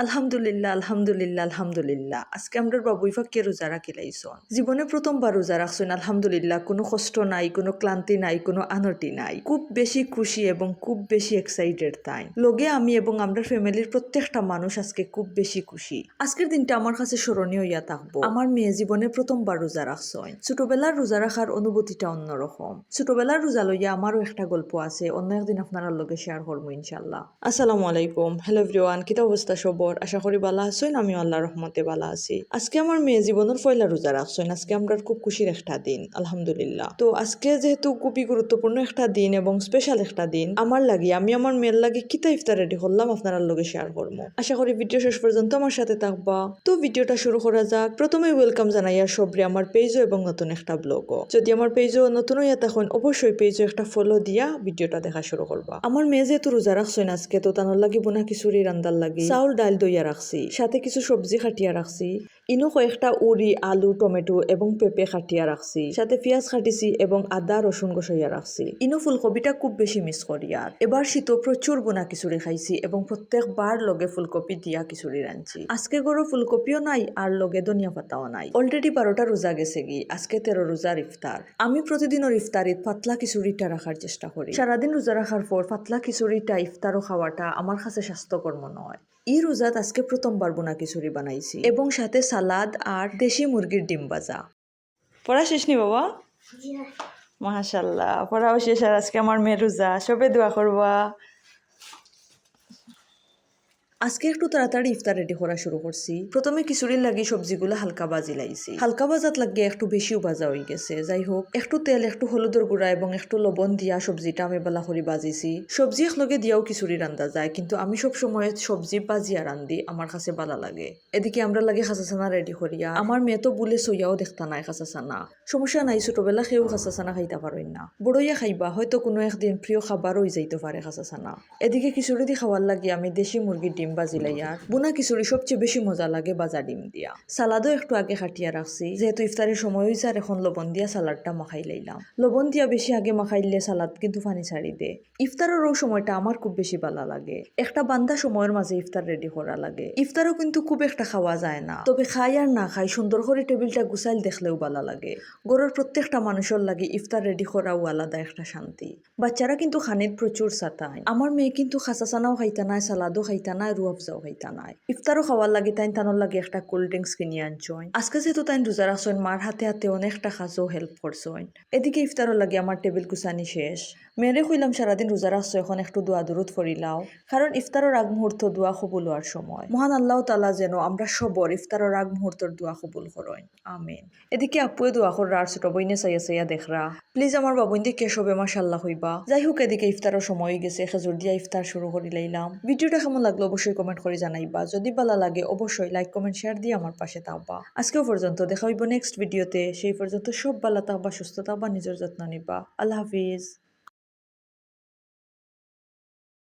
আলহামদুলিল্লাহ আলহামদুলিল্লাহ আলহামদুলিল্লাহ আজকে আমরা বাবুইফাকে রোজা রাখিলাইছন জীবনে প্রথমবার রোজা রাখছেন আলহামদুলিল্লাহ কোনো কষ্ট নাই কোনো ক্লান্তি নাই কোনো আনতি নাই খুব বেশি খুশি এবং খুব বেশি এক্সাইটেড তাই লগে আমি এবং আমরা ফ্যামিলির প্রত্যেকটা মানুষ আজকে খুব বেশি খুশি আজকের দিনটা আমার কাছে স্মরণীয় হইয়া থাকবো আমার মেয়ে জীবনে প্রথমবার রোজা রাখছেন ছোটবেলার রোজা রাখার অনুভূতিটা অন্যরকম ছোটবেলার রোজা লইয়া আমারও একটা গল্প আছে অন্য একদিন আপনারা লগে শেয়ার করবো ইনশাল্লাহ আসসালামু আলাইকুম হ্যালো এভরিওয়ান কিতা অবস্থা সবর আশা করি ভালো আছেন আমি আল্লাহর রহমতে ভালো আছি আজকে আমার মেয়ে জীবনের পয়লা রোজা রাখছেন আজকে আমরা খুব খুশির একটা দিন আলহামদুলিল্লাহ তো আজকে যেহেতু খুবই গুরুত্বপূর্ণ একটা দিন এবং স্পেশাল একটা দিন আমার লাগি আমি আমার মেয়ের লাগে কিতা ইফতার রেডি করলাম আপনারা লগে শেয়ার করবো আশা করি ভিডিও শেষ পর্যন্ত আমার সাথে থাকবা তো ভিডিওটা শুরু করা যাক প্রথমে ওয়েলকাম জানাই আর সবরে আমার পেজও এবং নতুন একটা ব্লগও যদি আমার পেজও নতুন হইয়া তখন অবশ্যই পেজও একটা ফলো দিয়া ভিডিওটা দেখা শুরু করবা আমার মেয়ে যেহেতু রোজা রাখছেন আজকে তো তানোর লাগি বোনা খিচুড়ি রান্দার লাগি চাউল ডাল দইয়া রাখছি সাথে কিছু সবজি খাটিয়া রাখছি ইনো কয়েকটা উড়ি আলু টমেটো এবং পেঁপে খাটিয়া রাখছি সাথে পেঁয়াজ খাটিছি এবং আদা রসুন গসাইয়া রাখছি ইনো ফুলকপিটা খুব বেশি মিস করি আর এবার শীতও প্রচুর বোনা খিচুড়ি খাইছি এবং প্রত্যেকবার লগে ফুলকপি দিয়া খিচুড়ি রাঁধছি আজকে গরো ফুলকপিও নাই আর লগে ধনিয়া পাতাও নাই অলরেডি 12টা রোজা গেছে গি আজকে 13 রোজার ইফতার আমি প্রতিদিনের ইফতারিত পাতলা খিচুড়িটা রাখার চেষ্টা করি সারাদিন রোজা রাখার পর পাতলা খিচুড়িটা ইফতারও খাওয়াটা আমার কাছে স্বাস্থ্যকর মনে হয় এই রোজাত আজকে প্রথমবার বোনা খিচুড়ি বানাইছি এবং সাথে সালাদ আর দেশি মুরগির ডিম ভাজা পড়া শেষ নি বাবা মাশাআল্লাহ পড়াও শেষ আর আজকে আমার মেয়ে রোজা সবে দোয়া করবা আজকে একটু তাড়াতাড়ি ইফতার রেডি করা শুরু করছি প্রথমে খিচুড়ির লাগি সবজিগুলো হালকা বাজি লাইছি হালকা বাজাত লাগিয়ে একটু বেশিও ভাজা হয়ে গেছে যাই হোক একটু তেল একটু হলুদের গুঁড়া এবং একটু লবণ দিয়া সবজিটা আমি বেলা করে বাজিছি সবজি একলগে দিয়াও খিচুড়ি রান্দা যায় কিন্তু আমি সব সময় সবজি বাজিয়া রান্ধি আমার কাছে ভালো লাগে এদিকে আমরা লাগে খাসাসানা রেডি করিয়া আমার মেয়ে তো বলে সইয়াও দেখতা নাই খাসাসানা সমস্যা নাই ছোটবেলা খেয়েও খাসাসানা খাইতে পারেন না বড়ইয়া খাইবা হয়তো কোনো একদিন প্রিয় খাবার হয়ে যাইতে পারে খাসাসানা এদিকে খিচুড়ি দিয়ে খাওয়ার লাগে আমি দেশি মুরগির ডিম বাজিলাইয়ার বোনা খিচুড়ি সবচেয়ে বেশি মজা লাগে বাজা ডিম দিয়া সালাদও একটু আগে খাটিয়া রাখছি যেহেতু ইফতারের সময় হয়েছে আর এখন লবণ দিয়া সালাদটা মাখাই লাইলাম লবণ দিয়া বেশি আগে মাখাইলে সালাদ কিন্তু পানি ছাড়ি দে ইফতারের ওই সময়টা আমার খুব বেশি ভালো লাগে একটা বান্ধা সময়ের মাঝে ইফতার রেডি করা লাগে ইফতারও কিন্তু খুব একটা খাওয়া যায় না তবে খাই আর না খাই সুন্দর করে টেবিলটা গুছাইল দেখলেও ভালো লাগে ঘরের প্রত্যেকটা মানুষের লাগে ইফতার রেডি করাও আলাদা একটা শান্তি বাচ্চারা কিন্তু খানির প্রচুর সাতায় আমার মেয়ে কিন্তু খাসাসানাও খাইতা নাই সালাদও খাইতা নাই রুয়াফজাও খাইতা নাই ইফতারও খাওয়ার লাগে তাই তানোর লাগে একটা কোল্ড ড্রিঙ্কস কিনে আনছয় আজকে যেহেতু তাই রোজা রাখছেন মার হাতে হাতে অনেকটা কাজও হেল্প করছেন এদিকে ইফতারও লাগে আমার টেবিল গুছানি শেষ মেয়েরে কইলাম সারাদিন রোজা রাখছো এখন একটু দোয়া দরুদ ফরিলাও কারণ ইফতারের আগ মুহূর্ত দোয়া কবুল হওয়ার সময় মহান আল্লাহ তাআলা যেন আমরা সবর ইফতারের আগ মুহূর্তের দোয়া কবুল করেন আমিন এদিকে আপুয়ে দোয়া করার আর ছোট বইনে চাইয়া চাইয়া দেখরা প্লিজ আমার বাবুন দিকে সবে মাশাআল্লাহ হইবা যাই হোক এদিকে ইফতারের সময় হয়ে গেছে খেজুর দিয়া ইফতার শুরু করে লাইলাম ভিডিওটা কেমন লাগলো অবশ্যই কমেন্ট করে জানাইবা যদি ভালো লাগে অবশ্যই লাইক কমেন্ট শেয়ার দিয়ে আমার পাশে থাকবা আজকেও পর্যন্ত দেখা হইব নেক্সট ভিডিওতে সেই পর্যন্ত সব ভালো থাকবা সুস্থ থাকবা নিজের যত্ন নিবা আল্লাহ হাফিজ।